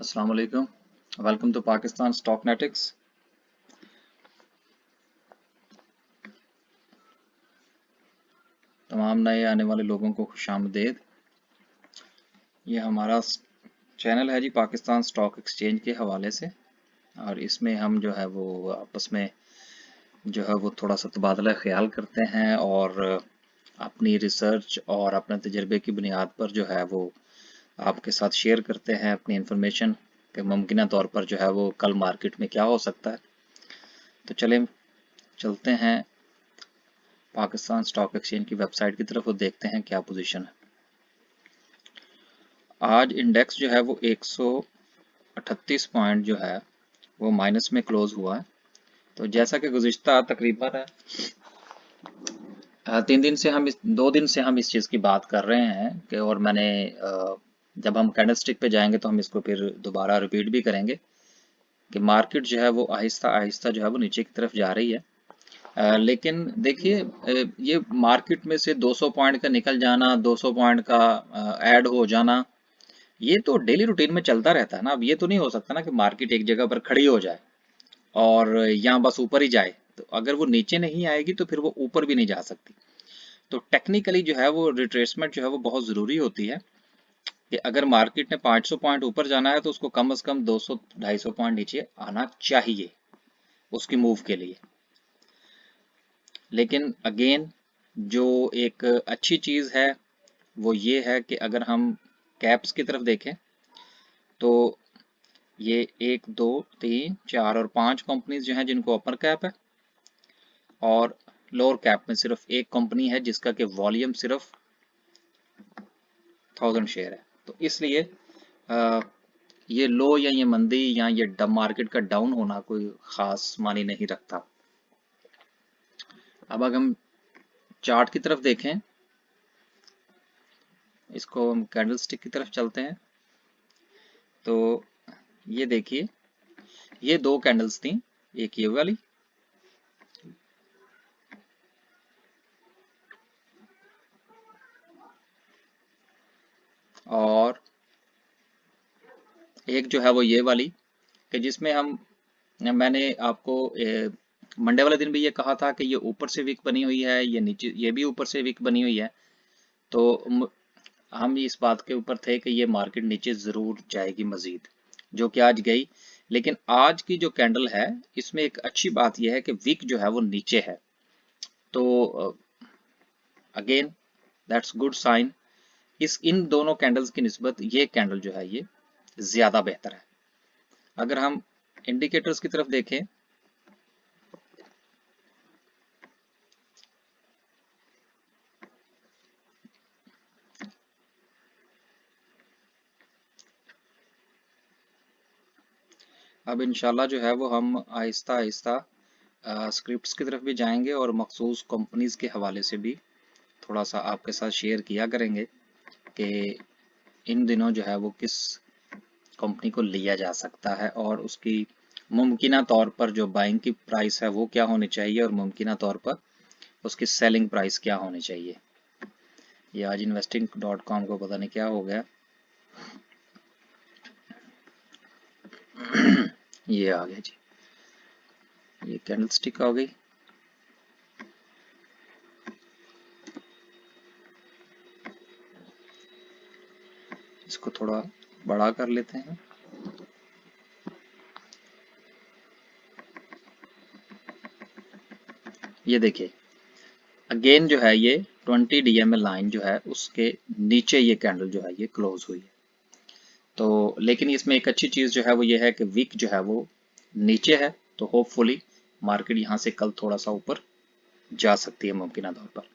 अस्सलाम वालेकुम। Welcome to Pakistan Stocknetics. तमाम नए आने वाले लोगों को खुशामदीद। ये हमारा चैनल है जी पाकिस्तान स्टॉक एक्सचेंज के हवाले से, और इसमें हम जो है वो आपस में जो है वो थोड़ा सा तबादला ख्याल करते हैं और अपनी रिसर्च और अपने तजर्बे की बुनियाद पर जो है वो आपके साथ शेयर करते हैं अपनी इंफॉर्मेशन कि मुमकिन तौर पर जो है वो कल मार्केट में क्या हो सकता है। तो चलते हैं पाकिस्तान स्टॉक एक्सचेंज की वेबसाइट की तरफ और देखते हैं क्या पोजीशन है। आज इंडेक्स जो है वो 138 पॉइंट जो है वो माइनस में क्लोज हुआ है। तो जैसा कि गुज़िश्ता तकरीबन 2 दिन से हम इस चीज़ की बात कर रहे हैं कि और मैंने जब हम कैंडलस्टिक पे जाएंगे तो हम इसको फिर दोबारा रिपीट भी करेंगे कि मार्केट जो है वो आहिस्ता आहिस्ता जो है वो नीचे की तरफ जा रही है। लेकिन देखिए, ये मार्केट में से 200 पॉइंट का निकल जाना, 200 पॉइंट का ऐड हो जाना, ये तो डेली रूटीन में चलता रहता है ना। अब ये तो नहीं हो सकता ना कि मार्केट एक जगह पर खड़ी हो जाए और यहाँ बस ऊपर ही जाए। तो अगर वो नीचे नहीं आएगी तो फिर वो ऊपर भी नहीं जा सकती। तो टेक्निकली जो है वो रिट्रेसमेंट जो है वो बहुत ज़रूरी होती है कि अगर मार्केट ने 500 पॉइंट ऊपर जाना है तो उसको कम से कम 200-250 पॉइंट नीचे आना चाहिए उसकी मूव के लिए। लेकिन अगेन जो एक अच्छी चीज़ है वो ये है कि अगर हम कैप्स की तरफ देखें तो ये 1 2 3 4 और 5 कंपनीज जो हैं जिनको अपर कैप है, और लोअर कैप में सिर्फ एक कंपनी है जिसका कि वॉल्यूम सिर्फ 1000 शेयर है। तो इसलिए ये लो या ये मंदी या ये मार्केट का डाउन होना कोई खास मानी नहीं रखता। अब अगर हम चार्ट की तरफ देखें, इसको हम कैंडलस्टिक की तरफ चलते हैं, तो ये देखिए, ये 2 कैंडल्स थी, एक ये वाली और एक जो है वो ये वाली, कि जिसमें मैंने आपको मंडे वाले दिन भी ये कहा था कि ये ऊपर से वीक बनी हुई है, ये नीचे ये भी ऊपर से वीक बनी हुई है। तो हम इस बात के ऊपर थे कि ये मार्केट नीचे ज़रूर जाएगी मज़ीद, जो कि आज गई। लेकिन आज की जो कैंडल है इसमें एक अच्छी बात यह है कि वीक जो है वो नीचे है। तो अगेन दैट्स गुड साइन। इन दोनों कैंडल्स की निस्बत ये कैंडल जो है ये ज़्यादा बेहतर है। अगर हम इंडिकेटर्स की तरफ देखें, अब इंशाल्लाह जो है वो हम आहिस्ता आहिस्ता स्क्रिप्ट्स की तरफ भी जाएंगे और मखसूस कंपनीज के हवाले से भी थोड़ा सा आपके साथ शेयर किया करेंगे कि इन दिनों जो है वो किस कंपनी को लिया जा सकता है और उसकी मुमकिना तौर पर जो बाइंग की प्राइस है वो क्या होनी चाहिए और मुमकिना तौर पर उसकी सेलिंग प्राइस क्या होनी चाहिए। ये आज investing.com को पता नहीं क्या हो गया। ये आ गया जी, ये कैंडलस्टिक आ गई। इसको थोड़ा बड़ा कर लेते हैं। ये देखिए, अगेन जो है ये 20 DMA लाइन जो है उसके नीचे ये कैंडल जो है ये क्लोज हुई है। तो लेकिन इसमें एक अच्छी चीज़ जो है वो ये है कि वीक जो है वो नीचे है, तो होपफुली मार्केट यहाँ से कल थोड़ा सा ऊपर जा सकती है मुमकिन तौर पर।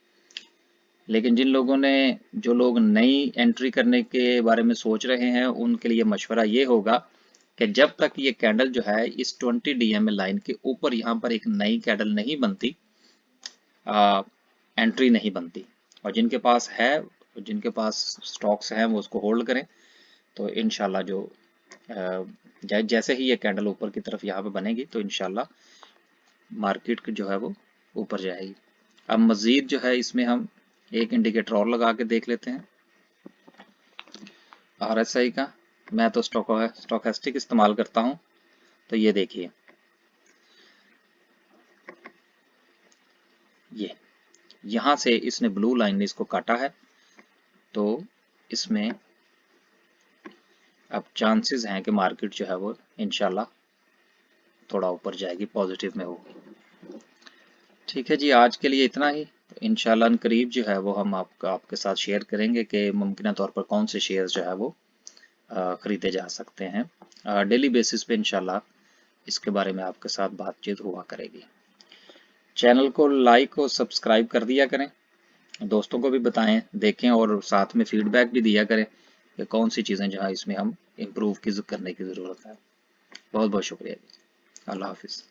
लेकिन जो लोग नई एंट्री करने के बारे में सोच रहे हैं उनके लिए मशवरा ये होगा कि जब तक ये कैंडल जो है इस 20 DMA लाइन के ऊपर यहाँ पर एक नई कैंडल नहीं बनती, एंट्री नहीं बनती। और जिनके पास स्टॉक्स हैं वो उसको होल्ड करें। तो इंशाल्लाह जैसे ही ये कैंडल ऊपर की तरफ यहाँ पे बनेगी तो इंशाल्लाह मार्केट जो है वो ऊपर जाएगी। अब मज़ीद जो है इसमें हम एक इंडिकेटर और लगा के देख लेते हैं RSI का। मैं तो स्टोकेस्टिक इस्तेमाल करता हूँ। तो ये देखिए, ये यहाँ से इसने ब्लू लाइन ने इसको काटा है, तो इसमें अब चांसेस हैं कि मार्केट जो है वो इंशाल्लाह थोड़ा ऊपर जाएगी, पॉजिटिव में होगी। ठीक है जी, आज के लिए इतना ही। तो इंशाल्लाह करीब जो है वो हम आपके साथ शेयर करेंगे कि मुमकिन तौर पर कौन से शेयर जो है वो खरीदे जा सकते हैं। डेली बेसिस पे इंशाल्लाह इसके बारे में आपके साथ बातचीत हुआ करेगी। चैनल को लाइक और सब्सक्राइब कर दिया करें, दोस्तों को भी बताएं, देखें और साथ में फीडबैक भी दिया करें कि कौन सी चीज़ें जहाँ इसमें हम इम्प्रूव करने की ज़रूरत है। बहुत बहुत शुक्रिया। अल्लाह हाफिज़।